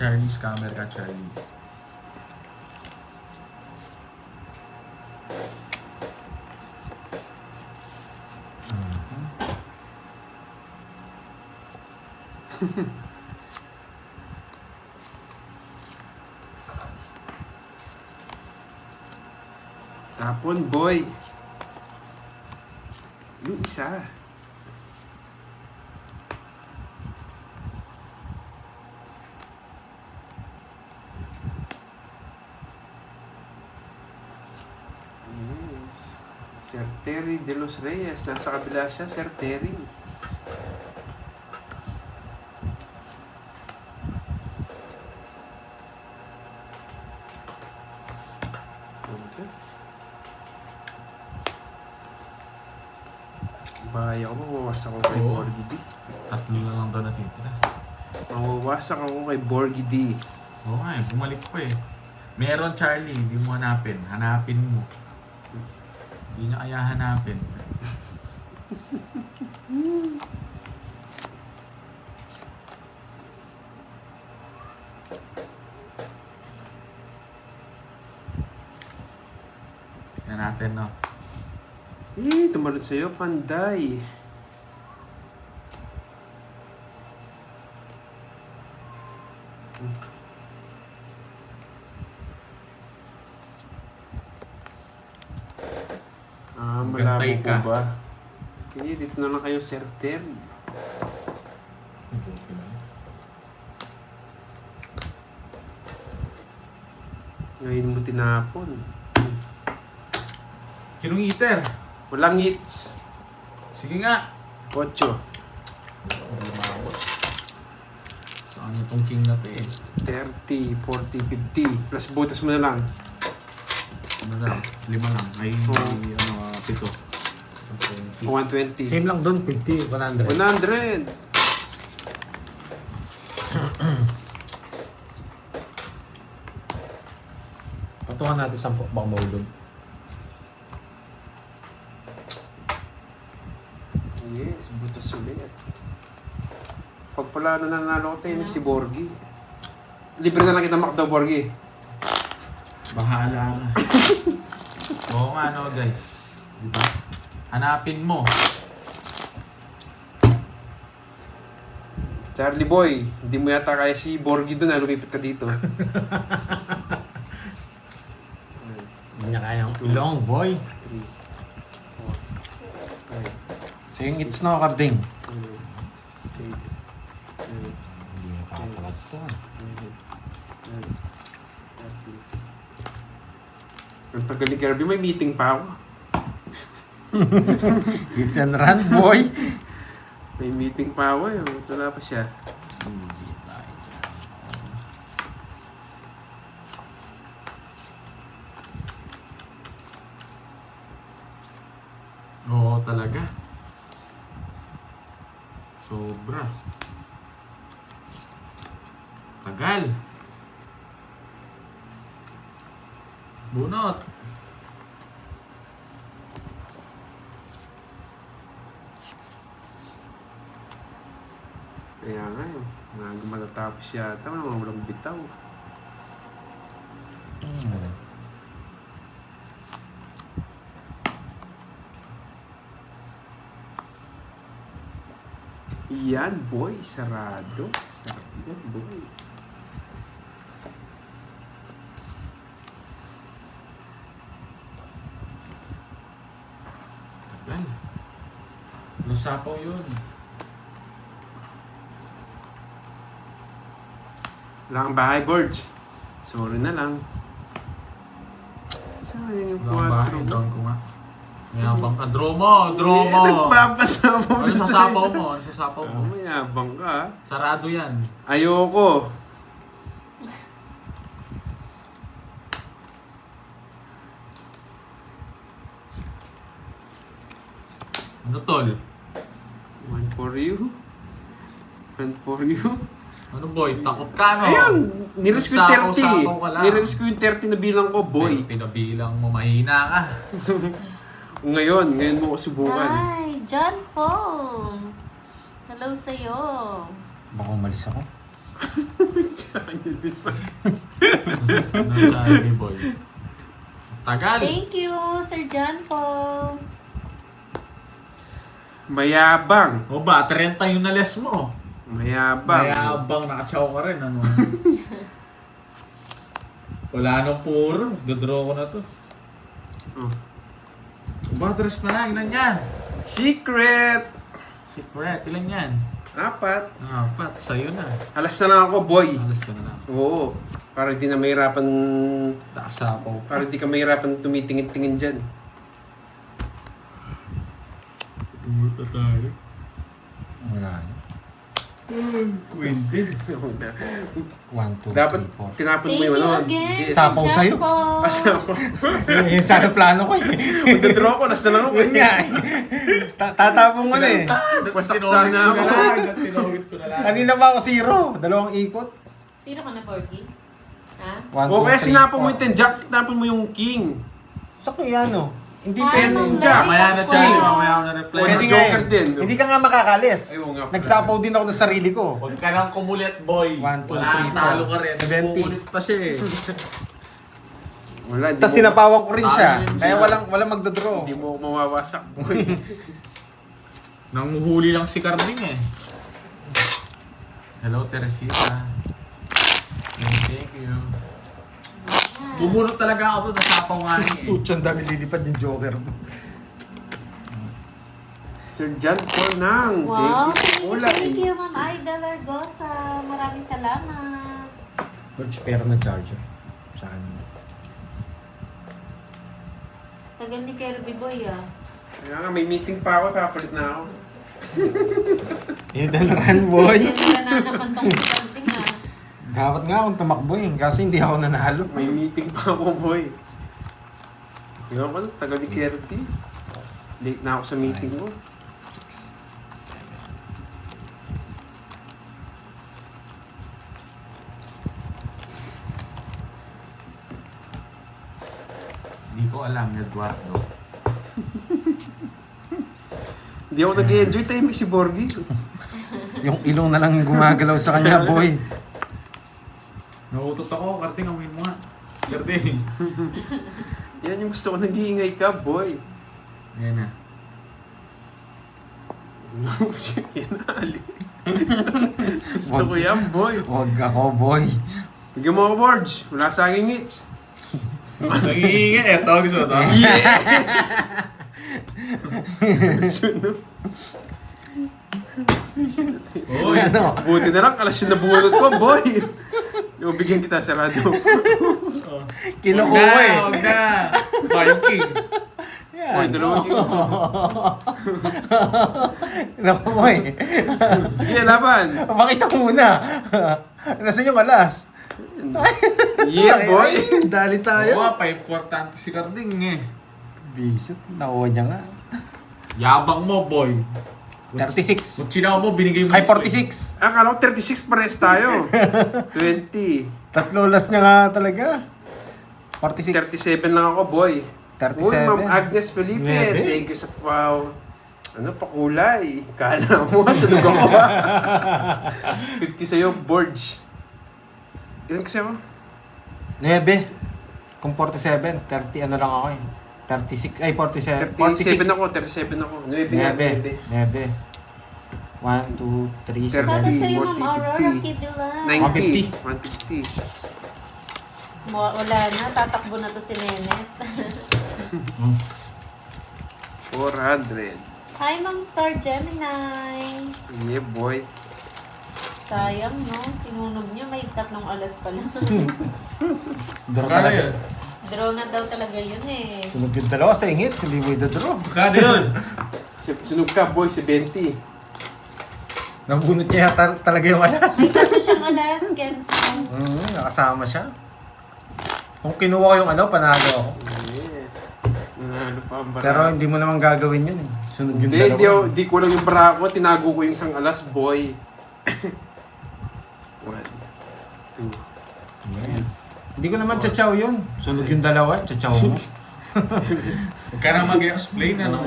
Charlie, scammer ka, Charlie. Tapon, boy. Yung isa. Yes. Sir Terry De Los Reyes. Nasa kabila siya, Sir Terry. Bahaya ko, mawawasak ako kay Oo. Borgie D. Tatlo na lang daw natitira. Mawawasak ako kay Borgie D. Oo nga eh, bumalik pa eh. Meron Charlie, hindi mo hanapin. Hanapin mo. Hindi niya kaya hanapin. Tignan natin, no? Tumalon sa'yo, Panday. Malabo Gantay po ka. ba? Sige, dito na lang kayo, Sir Terry. Ngayon mo tinapon. Sinong eater? Walang hits. Sige nga. 8. Hindi maabot. Saan itong king na to eh? 30, 40, 50. Plus butas mo na lang. Ano lang? 5 lang. Ay, Oo. 7. 120. Same lang doon, 50, 100. 100. Patungan natin 10, baka maulog. Yes, butas ulit. Pag pala nananalo ko tayo, si Borgie. Libre na lang kita makdaw, Borgie. Bahala ka. Oo nga, no, guys. Diba? Hanapin mo. Charlie Boy, hindi mo yata kaya si Borgie doon, lumipat ka dito. Hindi niya kayang long boy. 3, 4, 5, Sayang it's no, Karding. 7, 8, 9, Hindi mo kakapalag to. 10, 11, 12. Ang tagal ni Kirby, may meeting pa ako. Hit and run, boy. May meeting pa ako eh. Wala pa siya. Oo, talaga. Sobra. Tagal. Bunot. Kaya nga yun. Mga matatapos yata. Walang bitaw. Yan, boy. Sarado. Sarado yan, boy. Tagal. Lusapaw yun. Wala kang bahay, Gorge. Sorry na lang. Sayang yung Wala ba? 4. Down ko nga. Mayabang ka. Draw mo! Draw mo! Nagpapasabaw Ano sa sapaw mo? Ano sa sapaw mo? Mayabang ka. Sarado yan. Ayoko. Ano tol? One for you. One for you. Ano boy? Takot ka no? Ayun! Niris ko yung Sapaw-sapaw ka lang. 30. Niris ko yung 30 na bilang ko, boy. Pinabilang mo, mahina ka. Ngayon mo ko subukan. Hi, John Paul. Hello sa'yo. Baka umalis ako. Sa kanya din pa. No Charlie boy. Tagal. Thank you, Sir John Paul. Mayabang. O ba, 30 yung nales mo. Mayabang. Mayabang, nakachaw ka rin, ano? Wala nang puro. Dodraw ko na to. Oh. Batteries na lang, ilan yan? Secret! Secret, ilan yan? 4. 4, sa'yo na. Alas na lang ako, boy. Alas ka na lang. Oo. Para di na mahirapan... Nakasapaw pa. Para di ka mahirapan tumitingin-tingin dyan. Tumulta tayo. Wala na. Kwente. 1, 2, Dapat 3, 4. tinapon mo Thank yung you ano. again, Jess. Sir Sapaw John sa'yo. Paul. Kasi ako. Yun sana plano ko eh. Magdadraw ko, alas na lang ako. Yun nga eh. Tatapong mo na eh. Wasak sana ako. Tinawid ko na lang. Kanina pa ako 0. 2 ikot. Sino ka na, Porky? Ha? 1, O kaya sinapon mo yung 10 jack, tinapon mo yung king. Sa kaya ano? Hindi Ay, pwede. Ma'am Jack. Larry Mamaya na Pascual. siya, mamaya ako na-reply. Pwede Pwede nga nga Joker eh. din. Hindi ka nga makakalis. Ay, oo nga pala. Nagsapaw din ako sa sarili ko. Huwag ka nang kumulit, boy. 1, 2, Wala, 3, 4. talo ka rin. 70. Kukulit pa siya eh. Wala, di Tapos mo- sinapawan ko rin siya. Sabi yun Kaya siya. walang magdodraw. Hindi mo mawawasak. Nanguhuli lang si Carding eh. Hello, Teresita. Thank you. Bumunot talaga ako doon, nasapaw nga niya eh. Putya, ang dami lilipad yung Joker mo. Sir John Paul nang. Wow, Thank you. thank you, Ma'am Aida Largosa. Maraming salamat. Lord, spare na charger. Sa akin. Tagal ni Kirby Boy ah. Kaya nga, may meeting pa ako, papalit na ako. Yun na run, boy. Hindi mo nananapan tong something ah. Dapat nga akong tumakbo eh. Kaso hindi ako nanalo. May meeting pa ako, boy. Tingnan ko, tagal ni Kirby. Late na ako sa meeting ko. Hindi ko alam, Eduardo. Hindi ako nag-enjoy timing si Borgie. Yung ilong na lang yung gumagalaw sa kanya, boy. Nauutos ako, Carding, amuin mo nga. Carding. Yan yung gusto ko, nag-iingay ka, boy. Ayan na. Yan na, alis. Gusto ko yan, boy. Huwag ako, boy. Bigyan mo ako, Borge. Wala sa aking hits. Nangingin, eto, gusto mo to? Sunog. Uy, Ano? Buti na lang, kalas yung nabunod ko, boy. Yung bigyan kita sarado. Kinukuha eh. Huwag na! Viking. Boy, dalawang king. Naku eh. Sige, laban. Pakita muna. Nasaan yung alas? Yeah, boy. Ay, dali Oo, tayo. pa-importante si Carding eh. Bisit. Nakuha niya nga. Yabang mo, boy. 36. Kung chinaw mo, binigay mo. Ay, 46. Akala ko 36 pares tayo. 20. Tatlo last niya nga talaga. 46. 37 lang ako, boy. 37. Uy, Ma'am Agnes Felipe. Nuebe. Thank you sa wow. Ano, pakulay. Kala mo, sunog ako ba? 50 sa'yo, Borge. Ilan kasi ako? 9. Kung 47, 30 ano lang ako eh. 36, ay 47. 37 ako, 37 ako. 9 nga, 9. 9. 1, 2, 3, Shoutout 7. sa'yo, 40, Ma'am Aurora 50. Kibulan. 90. 150. Wala na, tatakbo na to si Nenet. 400. Hi, Ma'am Star Gemini. Yeah, boy. Sayang, no? Sinunog niya, may 3 alas pa lang. Draw Kano talaga. yun? Draw na daw talaga yun eh. Sunog yung dalawa sa ingit, hindi mo draw. Kano yun? Sunog ka, boy, si 20. Nabunot niya yata talaga yung alas. May 3 siyang alas, Kenzo. Nakasama siya. Kung kinuha ko yung ano, panalo ako. Yes. Nanalo pa ang barako. Pero hindi mo naman gagawin yun eh. Sunog yung Hindi, dalawa. di ko lang yung barako. Tinago ko yung isang alas, boy. 1, 2. Yes. Hindi ko naman tsachaw yun. Sunog yung dalawa, tsachaw mo. Huwag ka na mag-explain, ano?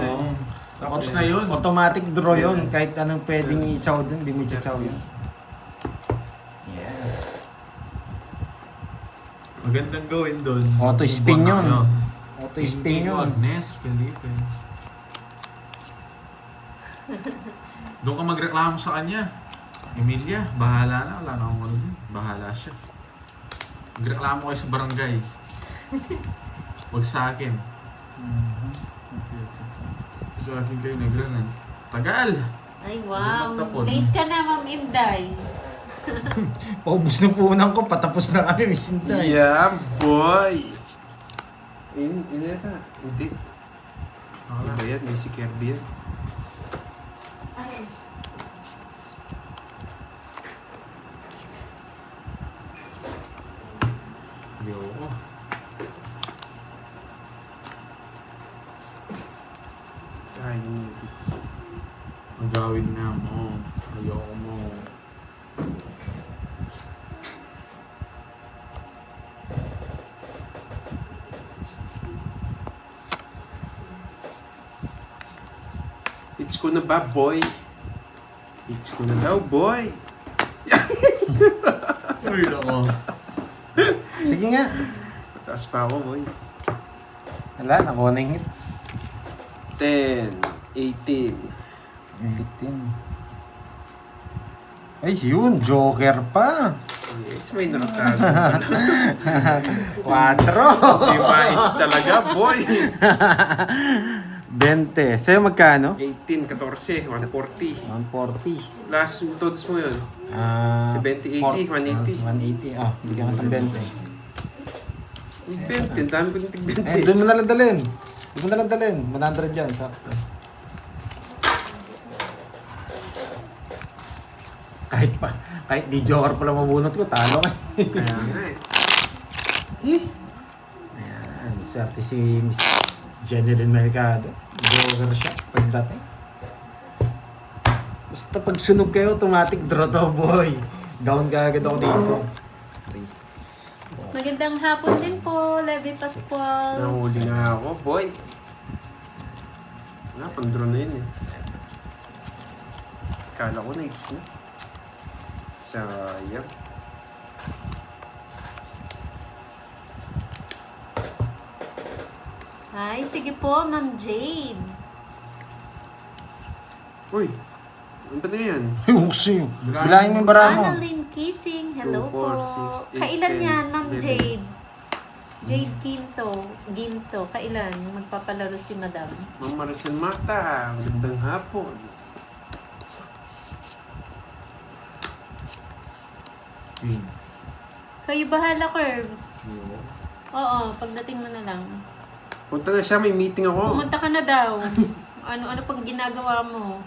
Tapos na yun. Automatic draw yun. Kahit anong pwedeng i-chow dun, hindi mo i-chow yun. Yes. Magandang gawin doon. Auto spin yun. Ano, Auto spin yun. Agnes, Felipe. Doon ka magreklamo sa kanya. Emilia, bahala na. Wala na akong ano din. Bahala siya. Magreklamo kayo sa barangay. Huwag sa akin. Sa akin kayo nagranan. Tagal! Ay, wow. Magtapon. Late ka na, Ma'am Inday. Paubos na punan ko, patapos na kami, Miss Inday. Yeah, boy! Yun na. Hindi. Iba yan, may si Kirby yan. Ay. Ayoko. Sayang yun. Ang gawin nga mo. Ayoko mo. It's ko na ba, boy? It's ko na daw, boy! Uy, ako. Sige nga. Mataas pa ako, boy. Wala, nakuha na yung hits. 10, 18. 18. Ay, yun, Joker pa. Yes, may nakatago. 4. Di ma-hits talaga, boy! 20. Sa'yo magkano? 18, 14, 140. 140. Last yung todos mo yun. Ah, 70, 80, 180. 180. Ah, bigyan ka ng 20. 20, dami ko ng tig 20. Eh, doon mo nalang dalhin. Doon mo nalang dalhin. 100 dyan, sakto. Kahit di Joker pala mabunot ko, talo ka. Kaya nga eh. Ayan, swerte si Miss Jeneline Mercado. Joker siya pagdating. Basta pag sunog kayo, automatic draw to, boy. Down ka agad ako dito. Magandang hapon din po, Levi Pascual. Nahuli na ako, boy. Wala, pandro na yun eh. Kala ko na-hits na. Sayang. Hi, sige po, Ma'am Jade. Uy, ano ba na yan? Yung sa'yo. Bilangin mo yung bara mo. Annalyn Kissing, hello 2, po. 4, 6, 8, Kailan 10, yan, Ma'am 11. Jade? Jade Ginto. Kailan? Magpapalaro si Madam. Ma'am Maricel Mata, magandang hapon. Kayo bahala, Curbs. Oo, pagdating mo na lang. Punta na siya, may meeting ako. Pumunta ka na daw. Ano pang ginagawa mo?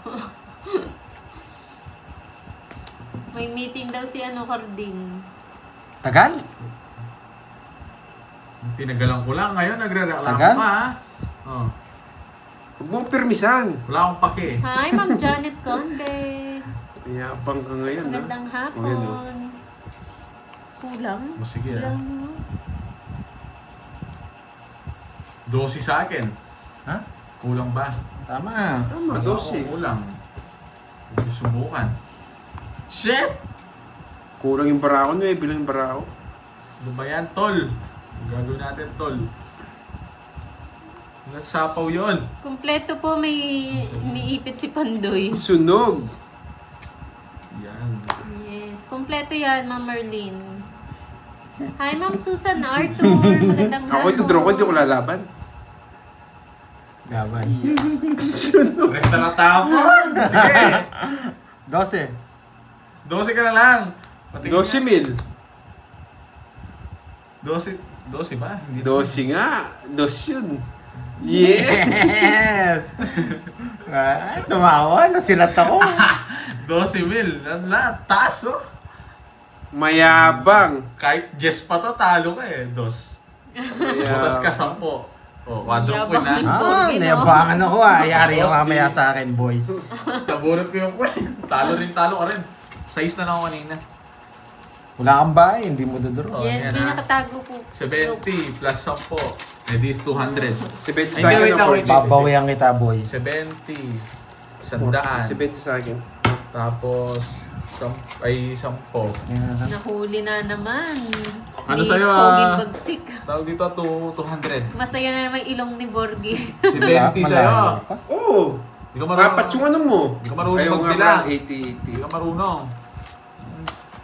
May meeting daw si Carding. Tagal? Tinagalan ko lang. Ngayon, nagre-reklamo Tagal? ka, ha? Oh. Huwag mo permisan. Wala akong pake. Hi, Ma'am Janet Conde. Mayabang ka ngayon, ha? Magandang hapon. O, yan, oh. Kulang? O, sige, Kulang, no? 12 sa akin. Ha? Kulang ba? Tama. Tama, Wala 12. ako kulang. Huwag subukan. Shit! Kulang yung barako, 9 lang yung barako. Ano ba yan, tol? Gagawin natin, tol. Nasapaw yun. Kompleto po, may iniipit si Pandoy. Sunog. Yan. Yes, kompleto yan, Ma'am Merlin. Hi, Ma'am Susan Arthur. Magandang Ako ito, draw ko, hindi ko lalaban. Gabay. Rest na tapon. Sige. 12. 12 ka na lang. Patingin 12 mil. 12 ba? Hindi 12 nga. 2 yun. Yes! Yes! Ay, tumawa. Nasilat ako. 12 mil. Lahat. Taas, oh. Mayabang. Kahit Jess pa to, talo ka eh. 2. Butas ka 10. Oh, 4 Yabang point na. Ah, nayabangan ako ah. Yari ka mamaya sa akin, boy. Nabunot ko yung point. Talo ka rin. 6 na lang ako kanina. Wala kang bahay, hindi mo dodoro. Oh, Yes, yan, may ah. nakatago po. 70 plus 10. Edi is 200. 70 Ay, sa akin. wait lang, ako. wait. Babawian kita, boy. 70. 100. 70 sa akin. Tapos Sampo. Yan. Nahuli na naman. Ano Ni sa'yo, Poging ah? bagsik. Tawag dito, 200. Masaya na naman ilong ni Borgie. Si 20 sa'yo. pa. Oo. Hindi ka marunong. Apat yung ano mo. Hindi ka marunong Ayaw nga magbilang. pala, Hindi 80-80. ka marunong.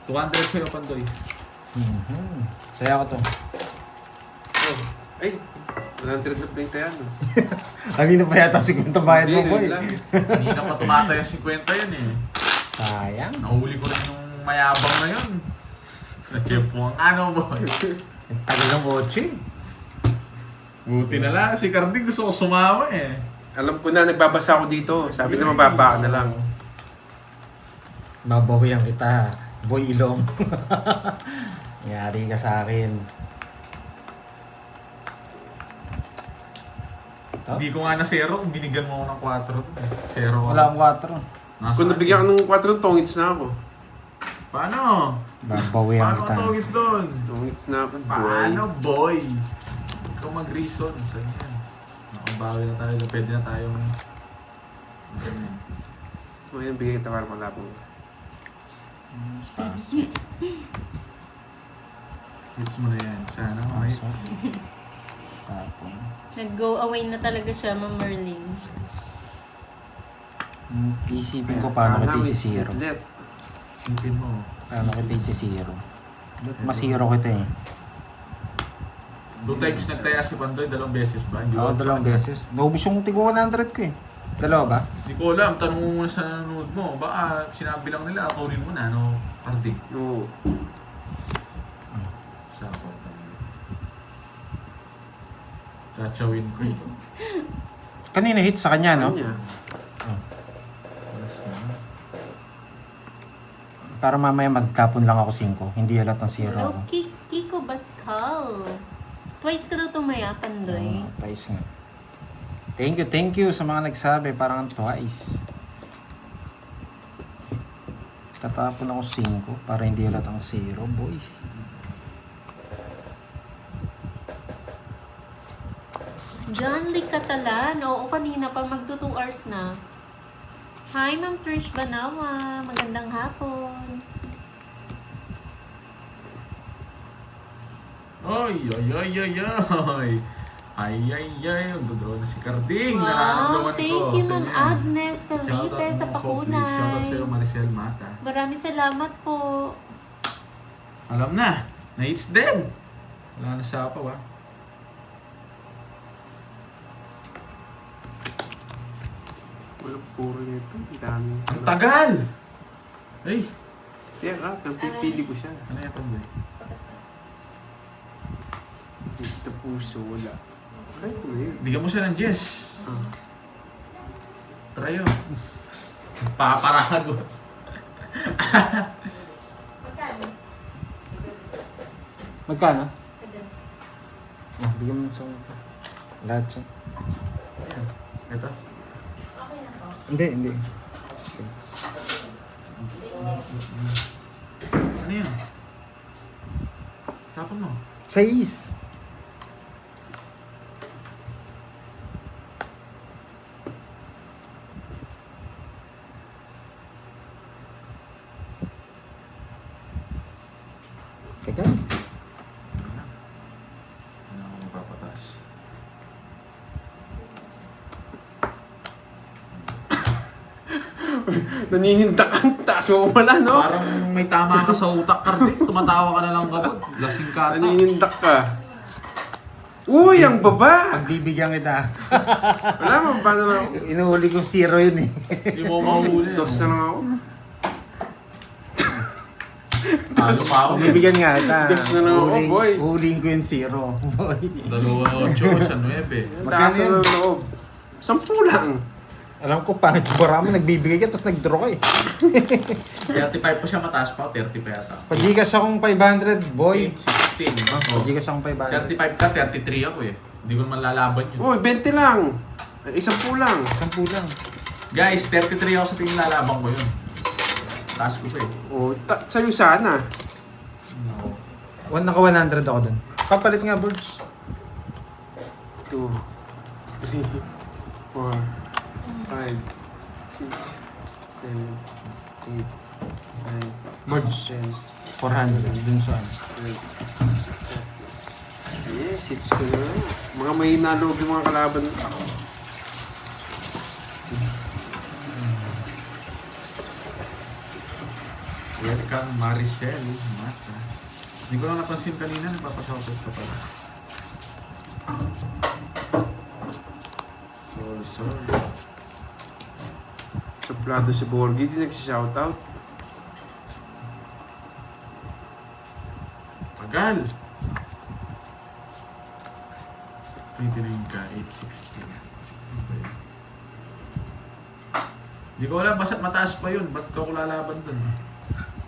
200 sa'yo, Pandoy. Mhm. Saya ko to. Oh. Ay, 100 na plate yan. Kanina pa yata 50 bayad mo, Hindi, boy. yun lang. Hindi na pa tumatay ang 50 yan eh. Sayang. Nahuli ko rin yung mayabang na yun. Na-chepo ang ano, boy. Tagal ng 8 Buti na lang, si Carding gusto ko sumama eh. Alam ko na, nagbabasa ako dito. Sabi na mababa ka na lang. Babawian kita, boy ilong. Yari ka sa akin. Hindi ko nga na zero kung binigyan mo ako ng 4. Zero ako. Wala akong 4. Nasa Kung nabigyan ka ng 4 tongits na ako. Paano? Babawian Paano kita. ka tawagis doon? Tongits na ako, boy. Paano, boy? Ikaw mag-reason. Saan yan? Nakabawi na tayo. Pwede na tayo. O yan, bigyan kita para malapong. Hits mo na yan. Sana mahit. Tapon. Nag-go away na talaga siya, Ma'am Merlin. Isipin ko paano kita isi-zero. Singpin mo. Paano kita isi-zero. Mas hero kita eh. 2 times nagtaya si Pandoy, 2 beses ba? Hindi Oo, ko alam 2 sa kanya. beses. Naubos yung tigo 100 ko eh. 2 ba? Hindi ko alam. Tanong mo muna sa nanonood mo. Baka sinabi lang nila, kunin mo na. Ano? Carding. Oo. Sa ako. Chachawin ko ito. Kanina hit sa kanya, no? Kanya. Alas na. Para mamaya magtapon lang ako 5. Hindi halat ng 0 Hello, ako. Kiko Bascal. Twice ka daw tumaya, Pandoy. Twice nga. Thank you sa mga nagsabi. Parang twice. Tatapon ako 5 para hindi halat ang 0, boy. John Lee Catalan. Oo, kanina pa magto 2 hours na. Hi, Ma'am Trish Banawa. Magandang hapon. Oy, oy, oy, oy, oy. Ay, ay, ay. Magdodraw na si Carding. Wow, Nararamdaman ko. thank you, Sa Ma'am inyo. Agnes Felipe Shoutout sa mo po, please. Pakunay. Shoutout sa'yo, Maricel Mata. Maraming salamat po. Alam na. Na-hits din. Wala na sa apaw, ah. Wala puro nito. Ang dami. Ang tagal! Ay, Kaya ka, pipili ko siya. ano yan, Pandoy? Just the puso, wala. Try ko na yun. Bigyan mo siya ng Jess. Ah. Try yun. Paparagot. Magkano? Oh, bigyan mo sa lahat siya. Ito. Hindi. Sige. Ano yan? Tapon mo. 6. Teka. Ano ako magpapataas? Naninindak ang taas mo wala, no? Parang may tama ka sa utak, Carding. Tumatawa ka na lang kabod. Lasing ka ata. Naninindak ka. Uy, ang baba! Pagbibigyan kita. Wala mo, paano na ako? Inuhuli ko 0 yun eh. Hindi mo mahuli. Dos na lang ako. Talo pa ako. Pagbibigyan nga kita. Dos na lang ako, boy. Huling ko yung 0. Boy. 2-8 sa 9. Magkano Taas na yun? lang loob. 10 lang. Alam ko, pangit yung bara mo, nagbibigay ka, tapos nag-draw ka eh. 35 pa siya, mataas pa. 30 pa yata. Pag-Gcash akong 500, boy. 16. Oh. Pag-Gcash akong 500. 35 ka, 33 ako eh. Hindi ko naman lalaban yun. Uy, 20 lang. 10 lang. 10 lang. Guys, 33 ako sa tingin lalaban ko yun. Taas ko pa eh. Oh, sa'yo sana. No. Naka 100 ako dun. Papalit nga, birds. 2, 3, 4, 5, 6, 7, 8, Birds. 10, 400 dun sa ano. 12. Yes, hits ko na. Mga may nalog yung mga kalaban. Welcome, Maricel. Mata. Hindi ko lang napansin kanina, nagpapashoutout ka pala. Sorry. Suplado si Borgie, di nagsishoutout. Tagal! 29 ka, 860. 16 ba yun? Hindi ko alam, basta't mataas pa yun. Ba't ko lalaban dun?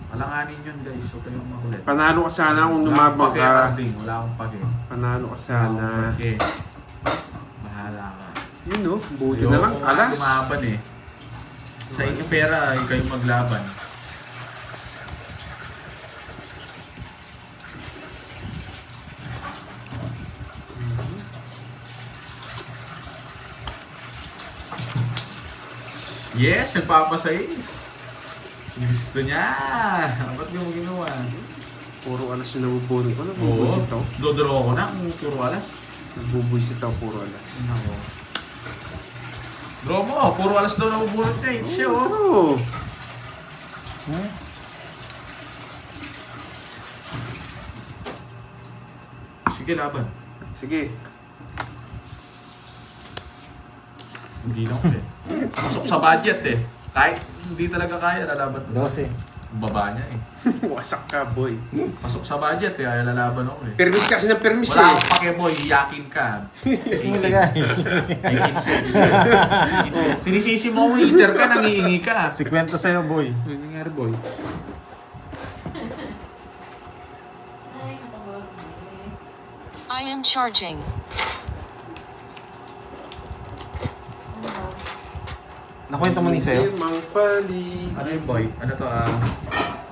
Alanganin yun guys, so kayong makulit. Panalo ka sana kung Wala akong lumabang pake, ka. Arding. Wala akong pake. Panalo ka Wala sana. akong pake. Bahala ka. Yun no, buti na lang. Ayoko nga Alas. lumaban eh. Sa inyong pera, kayo maglaban. Yes, nagpapasayis. Gusto niya. Ba't di mo ginawa? Puro alas yung nabubunin ko. Oo. Nabubuisit ako. Dodoro ko na kung puro alas. Nabubuisit ako, puro alas. Nako. Draw mo, puro alas daw nabubunot niya. It's siya oh. Oo. Sige, laban. Sige. Hindi lang eh. Pasok sa budget eh. Kahit hindi talaga kaya, lalaban ko. 12. Baba niya eh. Wasak ka, boy. Pasok sa budget eh, ay lalaban ako eh. Permis kasi ng permis Wala eh. akong pake boy, yakin ka. Ay, 15. Sinisisi mo akong eater ka, nangihingi ka. Si kwento sa'yo, boy. Ano nangyari boy? Ay, nakabag. I am charging. Nakwento mo ni sa'yo? Mang paligid. Ano yung boy? Ano to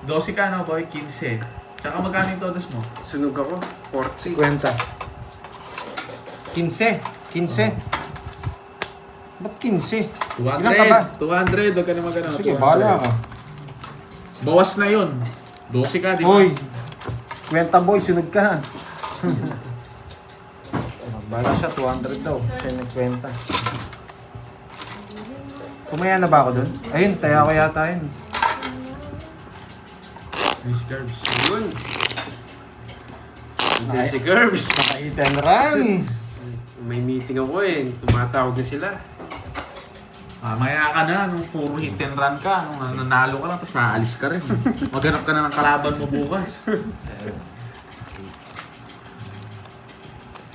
12 ka no boy, 15. Tsaka magkano yung todos mo? Sunog ako. 40. 50. 15. 15. Ba't 15? 200. Ilan ka ba? 200, huwag ka na magano. Sige, bahala ka. Bawas na yun. 12 ka, di ba? Boy! Kwenta boy, sunod ka. Bahala siya, 200 daw. Siya nagkwenta. Kumaya na ba ako dun? Ayun, taya ko yata yun. Miss Curbs. Yun. Andiyan si Curbs. Naka-hit and run! May meeting ako eh. Tumatawag na sila. Maya ka na, nung puro hit and run ka, nung nanalo ka lang, tapos naalis ka rin. Maghanap ka na ng kalaban mo bukas.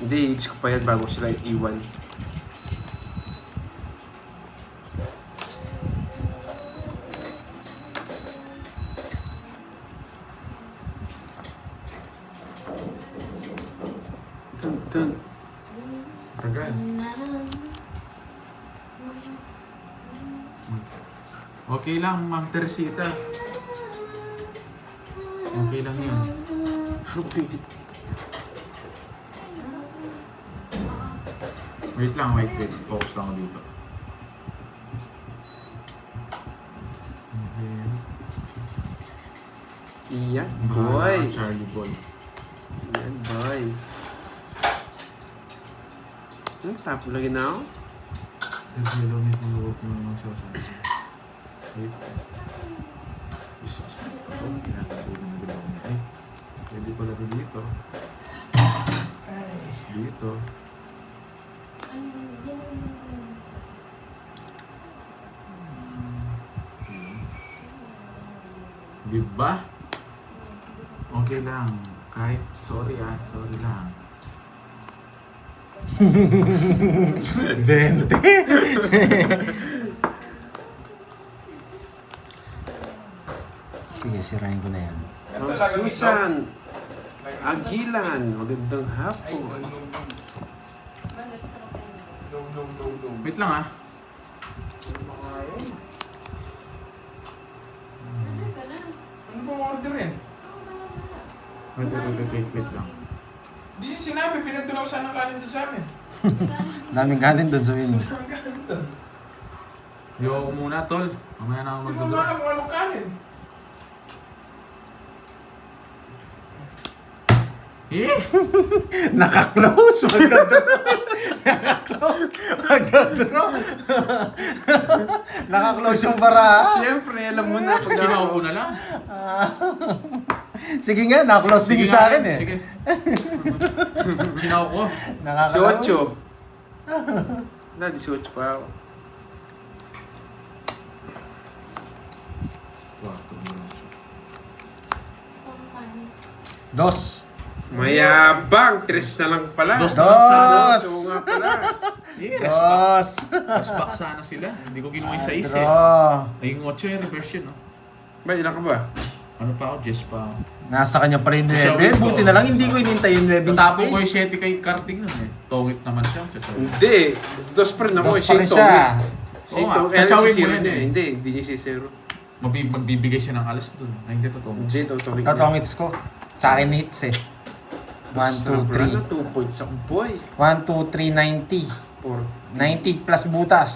Hindi, hits ko pa yan bago sila iwan. Dun. Argan. Okay lang, Ma'am Teresita. Okay lang yun. Wait lang, wait. Focus lang ako dito. Okay. Iyan, Bahala boy. ka, Charlie boy. Iyan, boy. Tapo lagi na ako. Kasi hello, may pangluwag mo naman siya sa wait. Isa sa ito. Tinatapos na bilang niya. Ay, pwede pala ito dito. Tapos dito. Diba? Okay lang. Kahit, sorry lang. 20. Sige, sirahin ko na yan. Susan Agilan, magandang hapon. Wait lang ah. Ano ba order eh? Wait lang. Di sinabi, pinagdalaw sana ng kanin sa amin. Daming kanin doon sa menu. Sobrang kanin doon. Yo muna tol. Mamaya na ako Di mo magdodrop. alam kung anong kanin. Eh! Naka-close, magka-draw. Naka-close, magka-draw. Naka-close yung bara. Siyempre, alam mo na. Pag Sinaw ko na lang. Sige nga, naka-close din Sige sa nga, akin eh. Sige. Sinaw ko. Nakaka-close. 18. Na, 18 pa ako. Dos. Mayabang! 3 na lang pala. Dos na lang sana. Dos. Oo nga pala. Eh, Dos. Resback sana sila. Hindi ko ginawa yung 6 eh. Draw. Ay, yung 8 yung reverse yun, no? Ba, ilan ka ba? Ano pa ako? Jess pa ako. Nasa kanya pa rin Chawin 11. ko. Buti na lang hindi ko inintay yung 11 Tapos ko speed. yung 7 kay Karting nun eh. Towit naman siya. Chachawin. Hindi. 2 pa rin ako. Dos pa rin siya. Oo nga, tatawin mo yan eh. Hindi, hindi niya si zero. Magbibigay siya ng alas dun. Ay, hindi totoo. Hindi, totoo. Tatong hits ko. Sa akin hits eh. 1, 2, 3. 2 points ako, boy. 1, 2, 3, 90. 90 plus butas.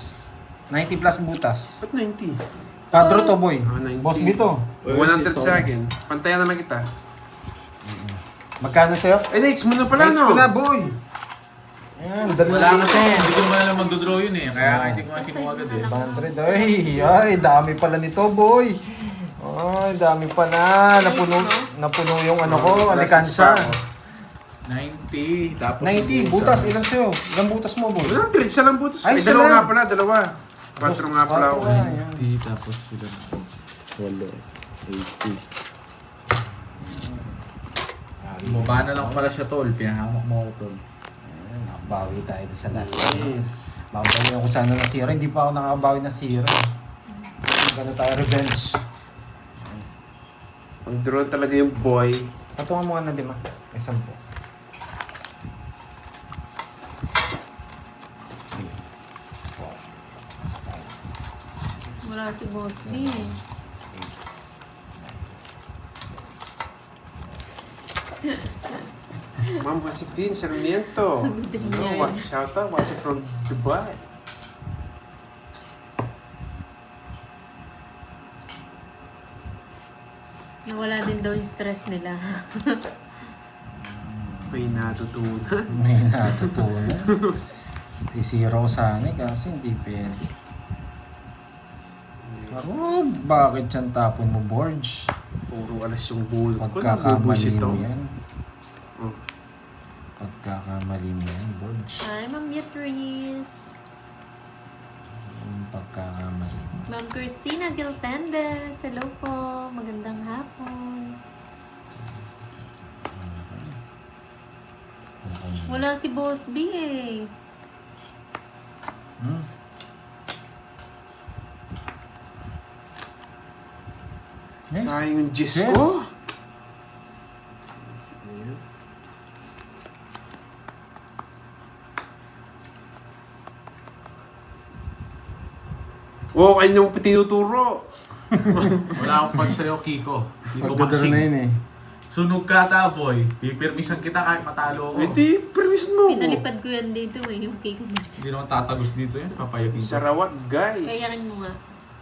90 plus butas. Ba't 90? Kadro to boy. Ah, 90. Boss dito. 100 sa akin. Pantayan na lang kita. Magkano sa'yo? Eh, dates mo na pala, Hits no? ko na boy. Ayan, dali Wala kasi. Hindi ko naman alam magdodraw yun eh. Kaya hindi ko nga kinuha agad eh. 100. Ay, dami pala nito boy. Ay, dami pa na. Napuno yung ano ko, alikansya. 90. Tapos 90, butas. Ilan sa'yo? Ilang butas mo boy? 100, isa lang butos. Ay, Ay, isa dalawa lang. nga pala, dalawa. 4 nga pala ako. Ah, yan. 90. Tapos sila na. 8. 80. Bumaba na lang pala siya tol. Pinahamak mo ako tol. Ayun, nakabawi tayo doon sa last. Yes. Babawi ako sana ng zero. Hindi pa ako nakabawi ng zero. Gano'n tayo revenge. Ang drone talaga yung boy. Patungan mo nga na 5. May 10. Wala si Boss B. Ma'am Josephin Sarmiento. No, shout out, watching from Dubai. Nawala din daw yung stress nila. May natutunan. May natutunan. Zero sana kaso hindi pwede. Pero bakit yan tapon mo, Borge? Puro alas yung bull ko. Pagkakamali ito. mo yan. Oh. Pagkakamali mo yan, Borge. Hi, Ma'am Beatrice. Yung pagkakamali mo. Ma'am Christina Giltendes. Hello po. Magandang hapon. Wala si Boss B eh. Hmm? Yes. Sayang yung Diyos Yes. ko. Oo, kanyang tinuturo. Wala akong pag sa'yo, Kiko. Kiko Pagdadala na Maxing. yun eh. Sunog ka, taboy. Pipirmisan kita kahit matalo ako. Hindi, permission mo. Pinalipad ko yan dito eh. Yung cake mo. Hindi naman tatagos dito yun. Papayagin ko. Sarawat, guys. Kayakin mo nga.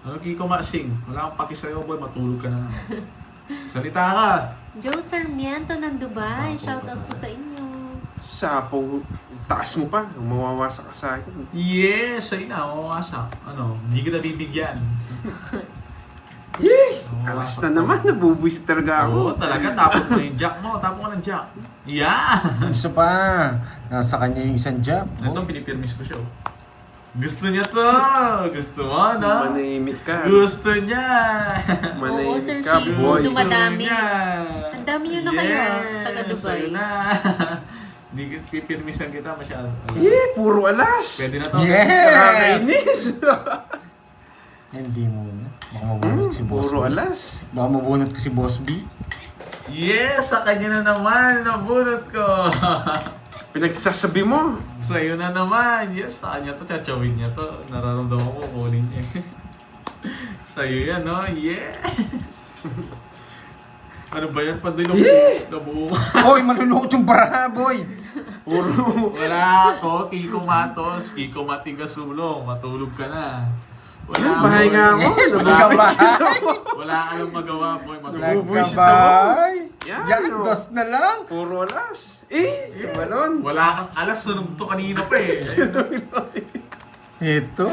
Ano, Kiko Maxing? Wala akong paki sa'yo, boy. Matulog ka na naman. Salita ka! Joe Sarmiento ng Dubai. Sapo Shout out ba? po sa inyo. Sapo, taas mo pa. Mawawasak ka sa akin. Yes! Sa'yo na, mawawasak. Ano, hindi kita bibigyan. Alas na naman, nabubuisit talaga Oo, ako. talaga. Tapos mo yung jack mo. Tapos mo ng jack. Yeah! Gusto pa. Nasa kanya yung isang job. Ito, pinipirmis ko siya. Oh. Gusto niya to! Gusto mo, no? Manahimik ka. Gusto niya! Oo, Sir Manahimik ka, Shifu. boy. Gusto Dumadami. niya! Ang dami nyo na kayo, taga Dubai. Sa'yo na! Hindi pipirmisan kita masyado. Puro alas. Pwede na to. Yes! Nakakainis. Hindi muna. Baka mabunot si Boss Puro B. alas. Baka mabunot ko si Boss B. Yes! Sa kanya na naman! Nabunot ko! Pinagsasabi mo. Sa'yo na naman! Yes! Sa kanya to. Chachawin niya to. Nararamdaman ko kunin niya. Sa'yo yan, no? Yes! Ano ba yan? Panday nabuo ka. Oy, malulukot yung bara, boy! Puro. Wala ako. Kiko Matos. Kiko Matigas Sulong. Matulog ka na. Bahay nga ako. Nagkabay. Wala ka lang magawa, boy. Nagbubuisit Nagkabay. Yan, Yan, oh. dos na lang. Puro alas. Yung balon. Wala kang alas, sunog to kanina pa eh. Ito.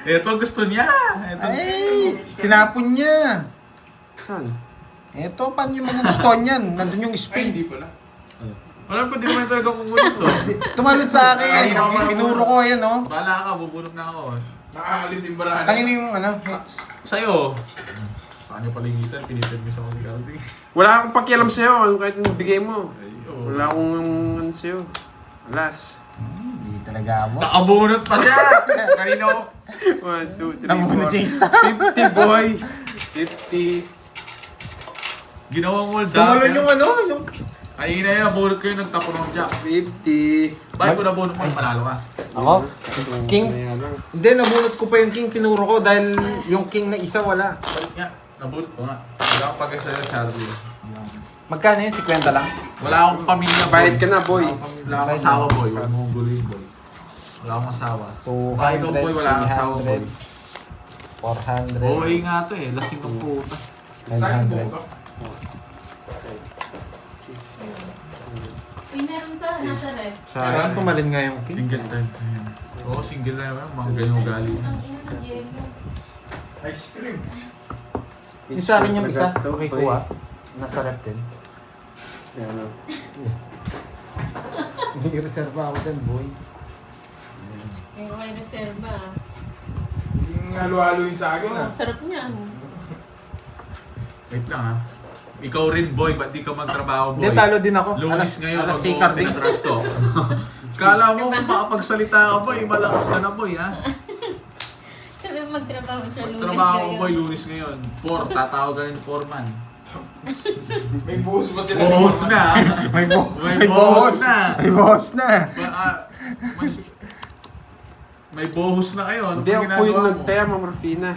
Ito gusto niya. Ito. Ay, tinapon niya. Saan? Ito, paano yung magugustuhan niyan? Nandun yung Ay, spade. hindi pala. Alam ko, di naman talaga kukunin to. Tumalon sa Ay, akin. ako, Pinuro ko yan, oh. Bahala ka, bubunok na ako. Nakakalit yung barahan. Kanina yung ano, Sa'yo. Sa kanya palingitan, pinipermis ako ni Calvin. Wala akong pakialam sa'yo. Kahit bigay mo. Ayo. Wala akong ano sa'yo. Alas. hindi talaga mo. Nakabunot pa siya! Kanina ako. 1, 2, 3, Namuna 4. yung star. 50, boy. 50. Ginawang hold up. Tumalon yung ano, yung... Kanina yun, nabunot ko yung nagtapon ng jack. 50. Bakit ko nabunot mo, manalo ka? Ako? King? Kaya lang. Hindi, nabunot ko pa yung king, tinuro ko dahil yung king na isa wala. Balik nga, nabunot ko nga. Wala akong pagka sa'yo, Charlie. Magkano yun? 50 lang? Wala akong pamilya, boy. Bayad ka na, boy. Wala akong asawa, boy. Huwag mong gulin, boy. Wala akong asawa. 200, Bakit ikaw, boy, wala kang asawa, boy. 400, Oo, nga to eh. Lasing ng puta. Saan 900. buo ka? Uy, meron pa. Nasa ref. Sayang, tumalin nga yung king. Single time. Ayan. Oo, single na yun. Mga ganyan ugali. Ang ina ng yelo. Ice cream. Yung sa akin yung isa, Nagato, okay boy. kuha. Nasa rep din. Yan o. Hindi reserva ako dyan, boy. Yung okay reserva. Yung halo-halo yun sa akin ah. Ang sarap niyan. Wait lang ha. Ikaw rin, boy. Ba't di ka magtrabaho, boy? Hindi, talo din ako. Lunis ngayon, alas mag-o-open sikar din. na trash to. Kala mo, kung makapagsalita ka, boy, malakas ka na, boy, ha? Sabi magtrabaho siya lunes Trabaho ko, ngayon. boy, lunis ngayon. Tatawag ka rin foreman. May buhos pa sila. Buhos na, ha? May, May boss na. May boss na. May bohos na kayo. Ano Hindi pa ako po ginagawa yung mo? nagtaya, Ma'am Rufina.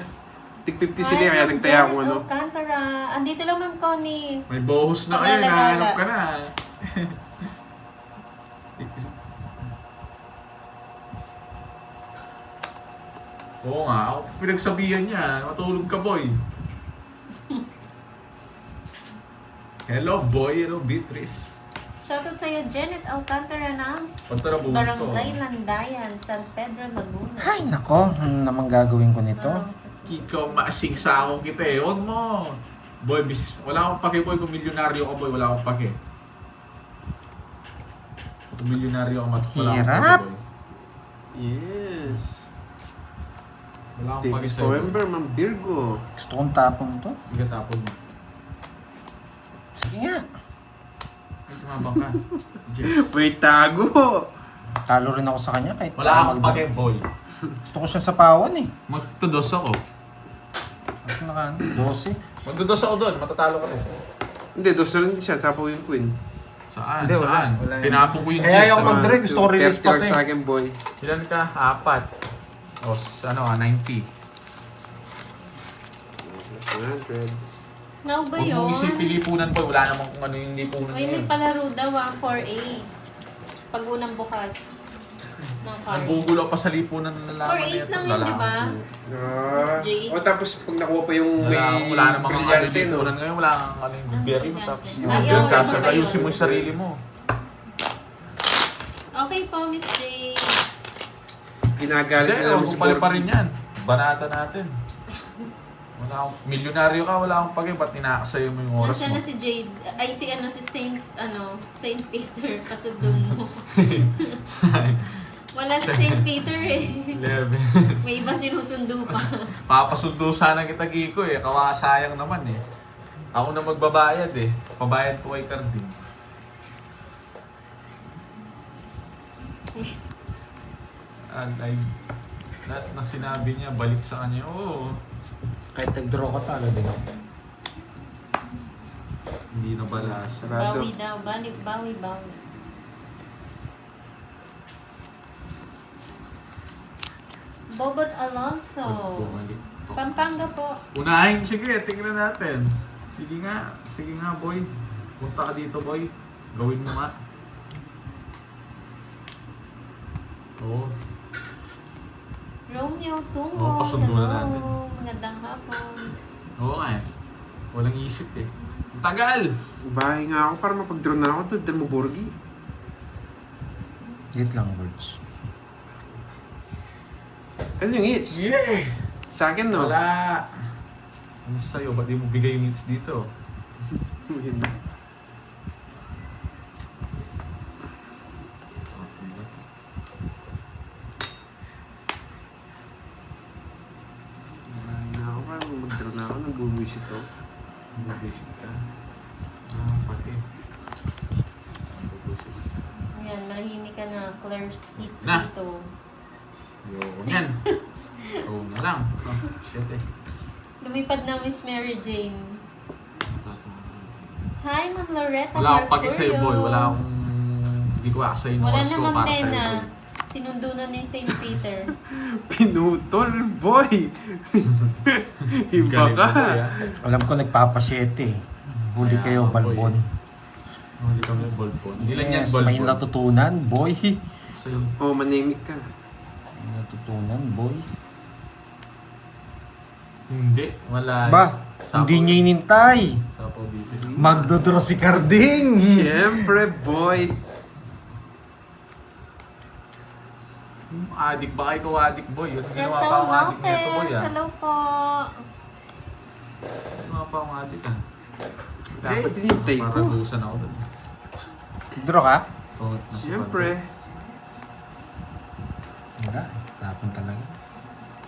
Tig 50 sila Hi, kaya Ma'am nagtaya ako Janet ano. Alcantara. Andito lang, Ma'am Connie. May bohos na kayo, Paglalagala. nahanap ka na. Oo nga, ako pinagsabihan niya, matulog ka, boy. Hello, boy. Hello, Beatrice. Shoutout sa'yo, Janet Alcantara ng Punta na buhos ko. Barangay Landayan, San Pedro, Laguna. Ay, nako. Ano namang gagawin ko nito? Ikaw, maasing sa akong kita eh. Huwag mo. Boy, business. Wala akong pake, boy. Kung milyonaryo ka, boy, wala akong pake. Kung milyonaryo ka, wala akong Hirap. pake, boy. Yes. Wala akong pake David sa'yo. November, Ma'am Virgo. Gusto kong tapong to. Sige, tapon mo. Sige nga. Ay, tumabang ka. Yes. Wait, tago. Talo rin ako sa kanya kahit Wala akong pake, boy. Gusto ko siya sa pawan eh. Magtudos ako. Gusto na 12. Magtudos ako doon. Matatalo ka rin. Hindi, dos na rin siya. Sapo yung queen. Saan? Hindi, wala. Saan? Wala yun. Tinapon ko yung Kaya G's, yung ano? mag-direct, gusto ko release 30 pa lang to sa eh. akin, boy. Ilan ka? 4. O, ano ka? 90. 100. Now ba Huwag yun? mong isipin lipunan, boy. Wala namang kung ano yung lipunan Uy, may ngayon. palaro daw 4 A's. Pag unang bukas. Ng card. Nanggugulo pa sa lipunan ng lalaki. 4 A's lang yun, di ba? O tapos pag nakuha pa yung Wala namang ang ano yung brilyante, no? lipunan ngayon. Wala kang ano yung gobyerno. brilyante. Tapos Ay, yung okay, sasagayusin okay. mo yung sarili mo. Okay po, Miss J. Ginagalit Hindi, na naman huwag si mo pala pa Borgie. rin yan. Banata natin. Wala akong, milyonaryo ka, wala akong pake. Ba't ninakasayo mo yung oras Nasaan mo? na si Jade? Ay, si Saint Peter. Pasundong mo. Wala si Saint Peter eh. 11. May iba sinusundo pa. Papasundo sana kita, Kiko eh. Kawasayang naman eh. Ako na magbabayad eh. Pabayad ko kay Cardin. Ay, lahat na sinabi niya, balik sa kanya. Oo. Kahit nag-draw ka, talo din ako. Hindi na balasa. Sarado. Bawi daw. Balik, bawi. Bobot Alonso. Bumalik. Pampanga po. Unahin, sige, tingnan natin. Sige nga, boy. Punta ka dito, boy. Gawin mo nga. Oo. Romeo Tungo. Oo, pasundo na Hello. natin. Magandang hapon. Oo nga eh. Walang isip eh. Ang tagal! Bahay nga ako para mapag-draw na ako doon. Dahil mo Borgi. Wait lang, birds. Ano yung hits? Yeah! Sa akin, no? Wala! Ano sa'yo? Ba't di mo bigay yung hits dito? Yun. Bahay nga ako para mag-draw na ako. Nag-buwisit ako. Bubisit ka. Pati. Bubisit. Ayan, malahimik ka na. Claire seat Na. dito. Ayoko niyan. Oo na lang. Oh, shit eh. Lumipad na Miss Mary Jane. Hi, Ma'am Loretta Wala akong paki sa'yo, Mercurio. boy. Wala akong... Hindi ko assign Wala oras na, ko Ma'am para sa'yo, Nena. boy. Sinundo na ni St. Peter. Pinutol, boy! Iba Galing ka! mo, boy, ah. Alam ko nagpapasyete. Huli Kaya kayo, nga, boy. balbon. Hindi kami ballphone. Hindi lang yan Yes, may ballphone. natutunan, boy. Sa'yo. Oh, manimik ka. May natutunan, boy. Hindi. Wala. Ba, Sapo. hindi niya inintay. Sapo dito. Magdodro si Carding. Siyempre, boy! Adik ba kayo adik, boy? Yun ang ginawa Russell pa akong adik nito, boy, Lopez. ah. Hello po. Ginawa pa akong adik, ah. Dapat tinintay ko. Paradusan ako dun. Draw ka? Oh, nasa Siyempre. Wala, tapon talaga.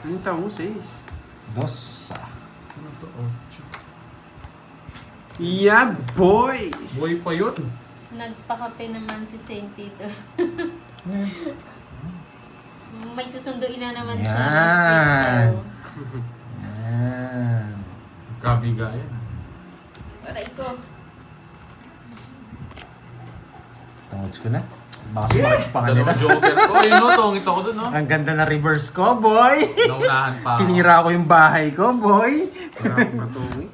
Anong tao mo, 6? Dos. Ano to? Oh, Yeah, boy! boy pa yun. Nagpakape naman si St. Peter. May susunduin na naman siya. Yan. Cecil. Yan. Kabigayan. Para ito. Tungods ko na. Baka sumakit pa kanila. Dalawang joker ko. Ayun, no, tungit ako dun, no? Ang ganda na reverse ko, boy. Naunahan pa ako. Sinira ko yung bahay ko, boy. Wala akong matungit.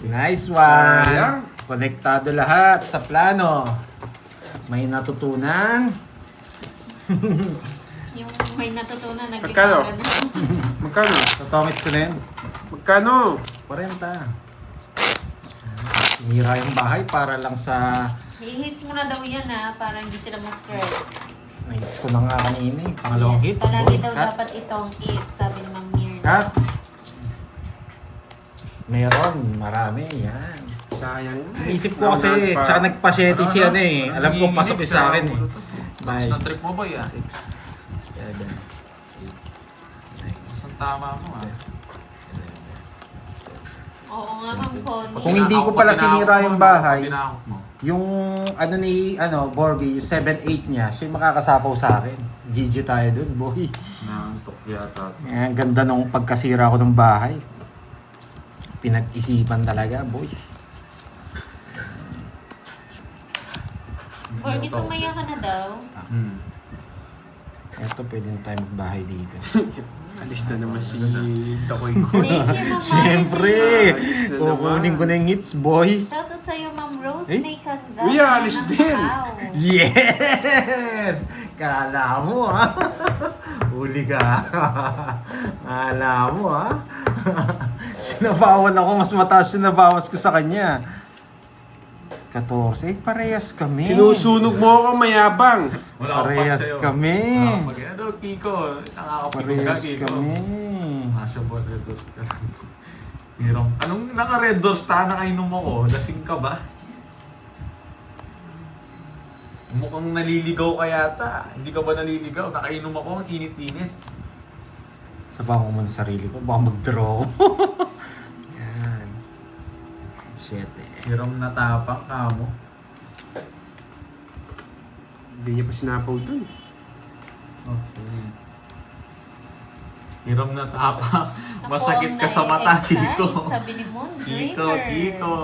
Nice one. Sayang. Konektado lahat sa plano. May natutunan. Yung may natutunan, Magkano? naglipara na. Magkano? Tatongit ko na yun. Magkano? 40. Sinira yung bahay para lang sa... I-hits mo na daw yan ha, para hindi sila ma-stress. Nahits ko na nga kanina eh. Pangalawang hits. Palagi boy. daw Cut. dapat itong it, sabi ni Ma'am Mirna. Cut. Meron. Marami. Yan. Sayang. Naisip ko kasi, tsaka nagpasyete si ano eh. Alam ko, pasok sa akin eh. Bye. Sa trip mo, boy, ah. 6, 7, 8, Saan tama mo, ah. Oo nga, Ma'am Connie. Kung hindi ko pala sinira yung bahay, Tinakot mo. yung ano ni Borgie, yung 7-8 niya, siya yung makakasapaw sa akin. GG tayo dun, boy. Nantok yata. Ang ganda nung pagkasira ko ng bahay. Pinag-isipan talaga, boy. Borgit, tumaya ka na daw. Ito, pwede na tayo magbahay dito. Alis na naman si Takoy ko. Thank you, Ma'am Siyempre! Alis na Kukunin naman. ko na yung hits, boy. Shoutout sa'yo, Ma'am Rose Eh? May Canzal. Uy, alis din. Yes! Kala mo, ha? Huli ka. Kala mo, ha? Sinabawan ako, mas mataas yung nabawas ko sa kanya. 14, parehas kami. Sinusunog mo ako, mayabang. Wala akong Parehas pag sa'yo. kami. Ano, Kiko? Nakakapagod ka, Parehas Kiko. kami. Masya ba, Red Doors ka? Hirang. Anong naka-Red Doors ta na kainom ako? Lasing ka ba? Mukhang naliligaw ka yata. Hindi ka ba naliligaw? Nakainom ako, ang init-init. Sabahan ko muna sarili ko, baka mag-draw. Yan. Shit eh. Hiram na tapak ka mo. Hindi niya pa sinapaw dun. Oh, sorry. Hiram na tapak. Ako Masakit ka sa mata, na-excite, Kiko. Sabi ni Moon Kiko, Dreamer. Kiko.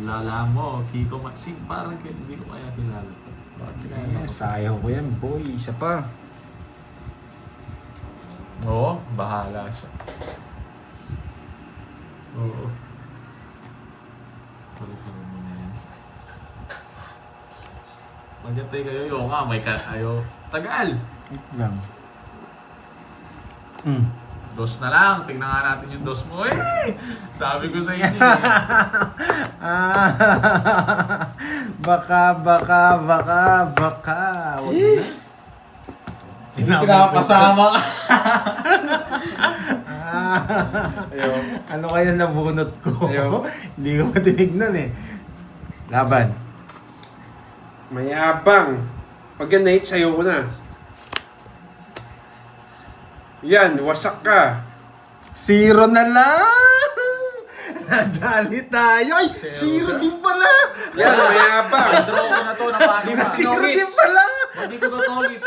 Lala mo, Kiko Matsing. Parang hindi ko kaya kilala. Bakit kilala Yes, ko? ayaw ko yan, boy. Isa pa. Oo, bahala siya. Oo. Palitan mo na yan. Magyatay kayo, yung may ayo. Tagal! Wait lang. Mm. Dos na lang. Tingnan nga natin yung dos mo. Eh! Sabi ko sa inyo. Ah, baka. Wag na. Pinapasama ka. Ah, Ayaw. ano kaya nabunot ko? Ayaw. Hindi ko matinignan eh. Laban. Mayabang. Pag yan na-hit, sa'yo ko na. Yan, wasak ka. 0 na lang! Nadali tayo! Ay, Zero 0 ka? din pala! Yan, mayabang. Draw ko na to. Napano pa. 0 din pala! Hindi ko to tolits.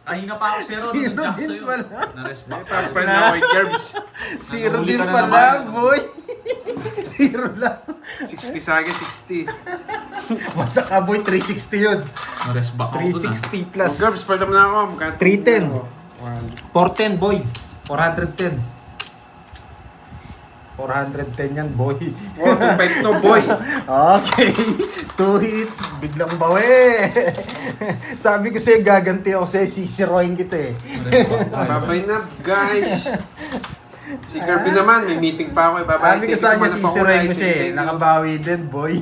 Ahina pa ako 0. Zero Nag-jack din sa'yo. pala. Na-respect. Papapan na ako yung Gerbs. 0 Nahuli din ka na pala, naman. boy! 0 lang. 60 sa akin, 60. Masa ka, boy, 360 yun. Na-respect ako dun 360 plus. Oh, Gerbs, pwede mo na ako. Magkano? 310. 410, boy. 410. 410 yan, boy. Oh, 25 to, boy. Okay. 2 hits, biglang bawi. Sabi ko sa'yo, gaganti ako sa'yo, sisiroin kita eh. Babay na, guys. Si Kirby naman, may meeting pa ako. Babay. Sabi ko sa kanya, sisiroin ko siya eh. Nakabawi din, boy.